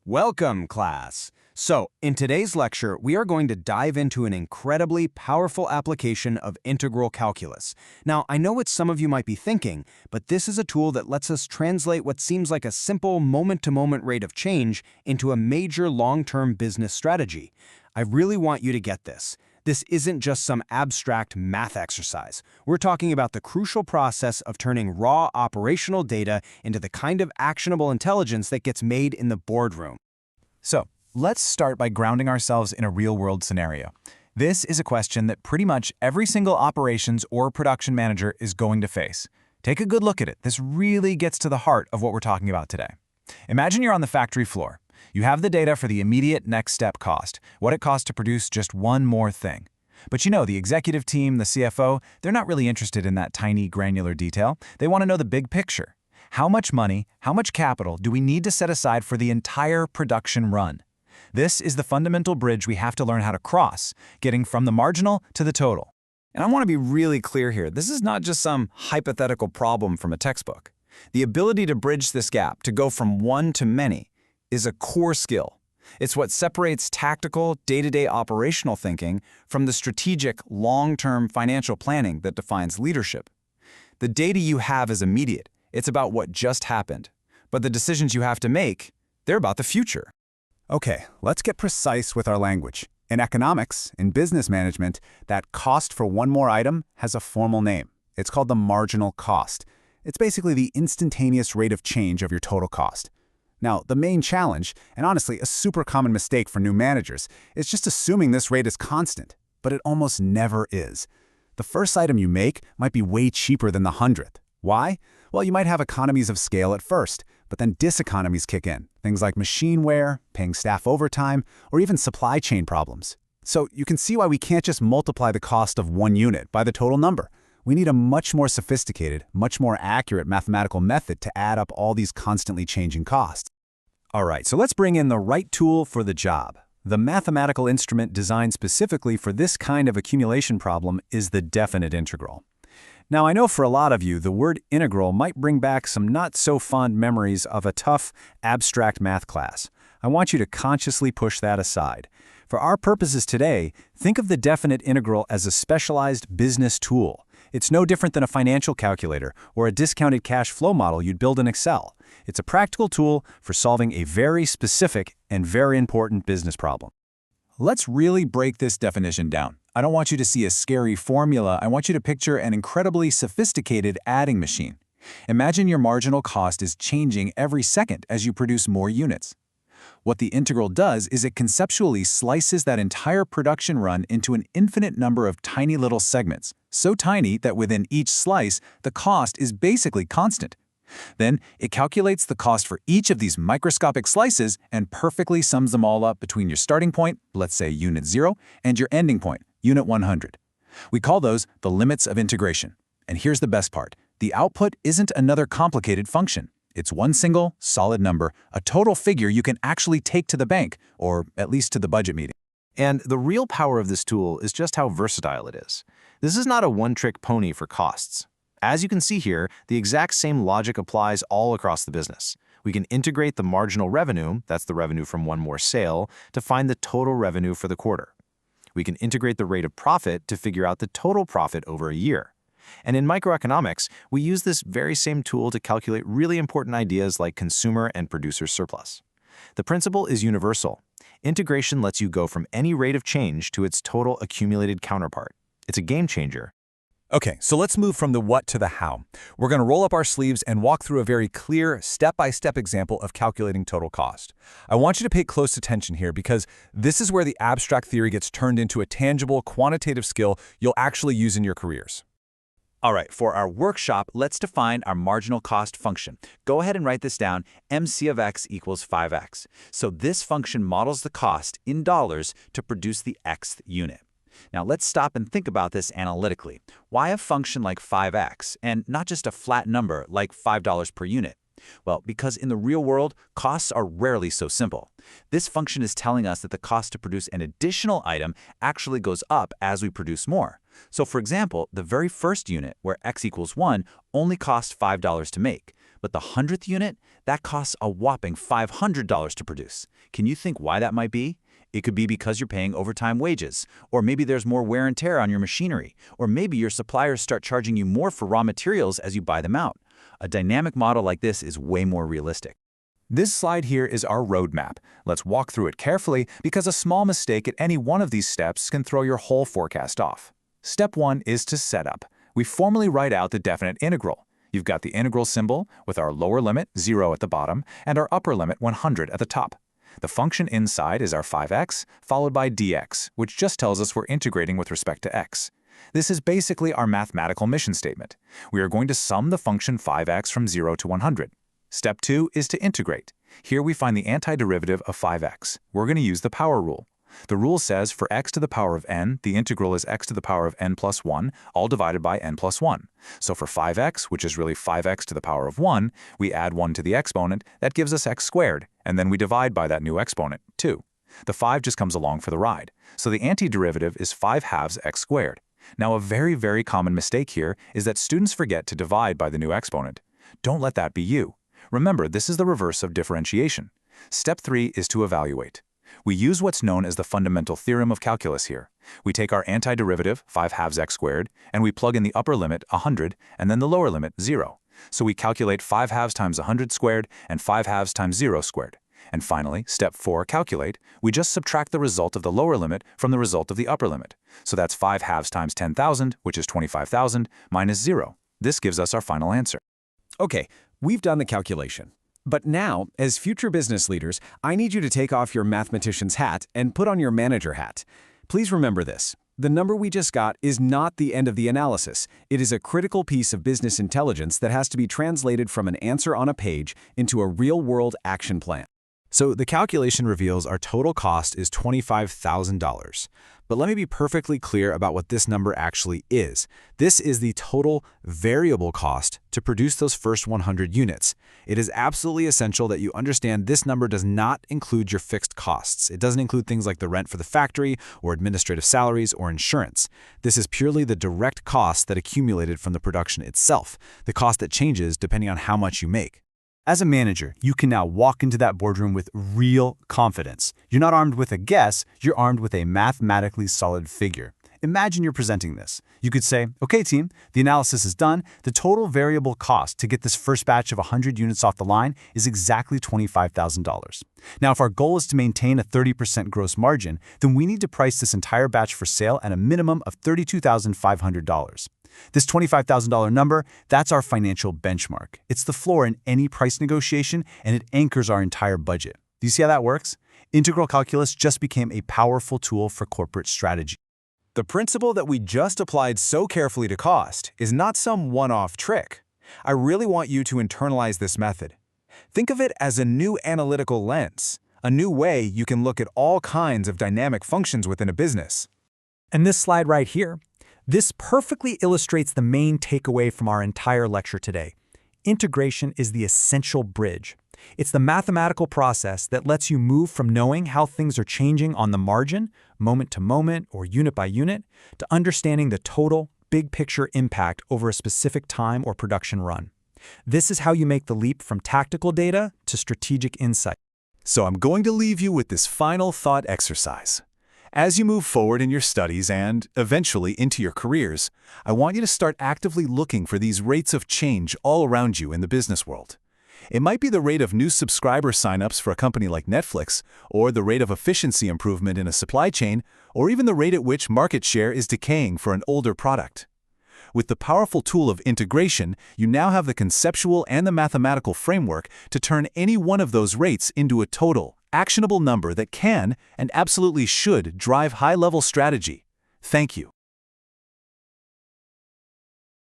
Welcome, class. So, in today's lecture, we are going to dive into an incredibly powerful application of integral calculus. Now, I know what some of you might be thinking, but this is a tool that lets us translate what seems like a simple moment-to-moment rate of change into a major long-term business strategy. I really want you to get this. This isn't just some abstract math exercise. We're talking about the crucial process of turning raw operational data into the kind of actionable intelligence that gets made in the boardroom. So, let's start by grounding ourselves in a real-world scenario. This is a question that pretty much every single operations or production manager is going to face. Take a good look at it. This really gets to the heart of what we're talking about today. Imagine you're on the factory floor. You have the data for the immediate next step cost, what it costs to produce just one more thing. But you know, the executive team, the CFO, they're not really interested in that tiny granular detail. They want to know the big picture. How much money, how much capital do we need to set aside for the entire production run? This is the fundamental bridge we have to learn how to cross, getting from the marginal to the total. And I want to be really clear here. This is not just some hypothetical problem from a textbook. The ability to bridge this gap, to go from one to many, is a core skill. It's what separates tactical, day-to-day operational thinking from the strategic, long-term financial planning that defines leadership. The data you have is immediate. It's about what just happened. But the decisions you have to make, they're about the future. Okay, let's get precise with our language. In economics, in business management, that cost for one more item has a formal name. It's called the marginal cost. It's basically the instantaneous rate of change of your total cost. Now, the main challenge, and honestly a super common mistake for new managers, is just assuming this rate is constant, but it almost never is. The first item you make might be way cheaper than the 100th. Why? Well, you might have economies of scale at first, but then diseconomies kick in, things like machine wear, paying staff overtime, or even supply chain problems. So you can see why we can't just multiply the cost of one unit by the total number. We need a much more sophisticated, much more accurate mathematical method to add up all these constantly changing costs. All right, so let's bring in the right tool for the job. The mathematical instrument designed specifically for this kind of accumulation problem is the definite integral. Now, I know for a lot of you, the word integral might bring back some not-so-fond memories of a tough, abstract math class. I want you to consciously push that aside. For our purposes today, think of the definite integral as a specialized business tool. It's no different than a financial calculator or a discounted cash flow model you'd build in Excel. It's a practical tool for solving a very specific and very important business problem. Let's really break this definition down. I don't want you to see a scary formula. I want you to picture an incredibly sophisticated adding machine. Imagine your marginal cost is changing every second as you produce more units. What the integral does is it conceptually slices that entire production run into an infinite number of tiny little segments, so tiny that within each slice, the cost is basically constant. Then, it calculates the cost for each of these microscopic slices and perfectly sums them all up between your starting point, let's say unit 0, and your ending point, unit 100. We call those the limits of integration. And here's the best part. The output isn't another complicated function. It's one single, solid number, a total figure you can actually take to the bank, or at least to the budget meeting. And the real power of this tool is just how versatile it is. This is not a one-trick pony for costs. As you can see here, the exact same logic applies all across the business. We can integrate the marginal revenue, that's the revenue from one more sale, to find the total revenue for the quarter. We can integrate the rate of profit to figure out the total profit over a year. And in microeconomics, we use this very same tool to calculate really important ideas like consumer and producer surplus. The principle is universal. Integration lets you go from any rate of change to its total accumulated counterpart. It's a game changer. Okay, so let's move from the what to the how. We're going to roll up our sleeves and walk through a very clear, step-by-step example of calculating total cost. I want you to pay close attention here because this is where the abstract theory gets turned into a tangible, quantitative skill you'll actually use in your careers. All right, for our workshop, let's define our marginal cost function. Go ahead and write this down, MC of x equals 5x. So this function models the cost in dollars to produce the xth unit. Now let's stop and think about this analytically. Why a function like 5x and not just a flat number like $5 per unit? Well, because in the real world, costs are rarely so simple. This function is telling us that the cost to produce an additional item actually goes up as we produce more. So for example, the very first unit, where x equals 1, only costs $5 to make. But the 100th unit, that costs a whopping $500 to produce. Can you think why that might be? It could be because you're paying overtime wages, or maybe there's more wear and tear on your machinery, or maybe your suppliers start charging you more for raw materials as you buy them out. A dynamic model like this is way more realistic. This slide here is our roadmap. Let's walk through it carefully because a small mistake at any one of these steps can throw your whole forecast off. Step 1 is to set up. We formally write out the definite integral. You've got the integral symbol with our lower limit, 0 at the bottom, and our upper limit, 100 at the top. The function inside is our 5x, followed by dx, which just tells us we're integrating with respect to x. This is basically our mathematical mission statement. We are going to sum the function 5x from 0 to 100. Step 2 is to integrate. Here we find the antiderivative of 5x. We're going to use the power rule. The rule says for x to the power of n, the integral is x to the power of n plus 1, all divided by n plus 1. So for 5x, which is really 5x to the power of 1, we add 1 to the exponent, that gives us x squared, and then we divide by that new exponent, 2. The 5 just comes along for the ride. So the antiderivative is 5 halves x squared. Now a very common mistake here is that students forget to divide by the new exponent. Don't let that be you. Remember, this is the reverse of differentiation. Step 3 is to evaluate. We use what's known as the fundamental theorem of calculus here. We take our antiderivative, 5 halves x squared, and we plug in the upper limit, 100, and then the lower limit, 0. So we calculate 5 halves times 100 squared and 5 halves times 0 squared. And finally, step 4, calculate, we just subtract the result of the lower limit from the result of the upper limit. So that's 5 halves times 10,000, which is 25,000, minus 0. This gives us our final answer. Okay, we've done the calculation. But now, as future business leaders, I need you to take off your mathematician's hat and put on your manager hat. Please remember this. The number we just got is not the end of the analysis. It is a critical piece of business intelligence that has to be translated from an answer on a page into a real-world action plan. So the calculation reveals our total cost is $25,000. But let me be perfectly clear about what this number actually is. This is the total variable cost to produce those first 100 units. It is absolutely essential that you understand this number does not include your fixed costs. It doesn't include things like the rent for the factory or administrative salaries or insurance. This is purely the direct cost that accumulated from the production itself, the cost that changes depending on how much you make. As a manager, you can now walk into that boardroom with real confidence. You're not armed with a guess, you're armed with a mathematically solid figure. Imagine you're presenting this. You could say, okay team, the analysis is done. The total variable cost to get this first batch of 100 units off the line is exactly $25,000. Now, if our goal is to maintain a 30% gross margin, then we need to price this entire batch for sale at a minimum of $32,500. This $25,000 number, that's our financial benchmark. It's the floor in any price negotiation, and it anchors our entire budget. Do you see how that works? Integral calculus just became a powerful tool for corporate strategy. The principle that we just applied so carefully to cost is not some one-off trick. I really want you to internalize this method. Think of it as a new analytical lens, a new way you can look at all kinds of dynamic functions within a business. And this slide right here, this perfectly illustrates the main takeaway from our entire lecture today. Integration is the essential bridge. It's the mathematical process that lets you move from knowing how things are changing on the margin, moment to moment or unit by unit, to understanding the total, big picture impact over a specific time or production run. This is how you make the leap from tactical data to strategic insight. So I'm going to leave you with this final thought exercise. As you move forward in your studies and, eventually, into your careers, I want you to start actively looking for these rates of change all around you in the business world. It might be the rate of new subscriber signups for a company like Netflix, or the rate of efficiency improvement in a supply chain, or even the rate at which market share is decaying for an older product. With the powerful tool of integration, you now have the conceptual and the mathematical framework to turn any one of those rates into a total, actionable number that can, and absolutely should, drive high-level strategy. Thank you.